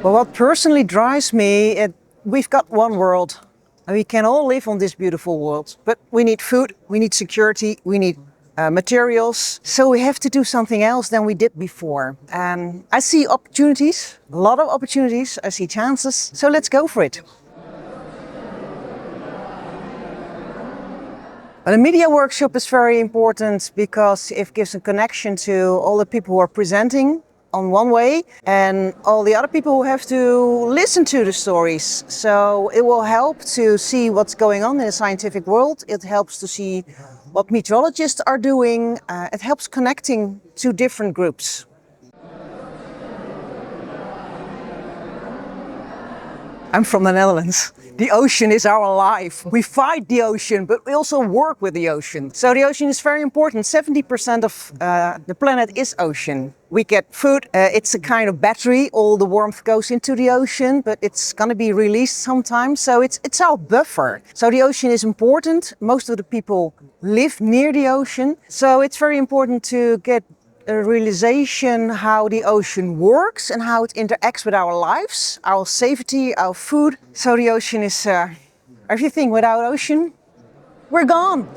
Well, what personally drives me, we've got one world. And we can all live on this beautiful world, but we need food, we need security, we need materials. So we have to do something else than we did before. And I see opportunities, a lot of opportunities. I see chances. So let's go for it. But a media workshop is very important because it gives a connection to all the people who are presenting on one way and all the other people who have to listen to the stories. So it will help to see what's going on in the scientific world. It helps to see what meteorologists are doing. It helps connecting to different groups. I'm from the Netherlands. The ocean is our life. We fight the ocean, but we also work with the ocean. So the ocean is very important. 70% of the planet is ocean. We get food. It's a kind of battery. All the warmth goes into the ocean, but it's going to be released sometime. So it's our buffer. So the ocean is important. Most of the people live near the ocean. So it's very important to get a realization how the ocean works and how it interacts with our lives, our safety, our food. So the ocean is everything. Without ocean, we're gone.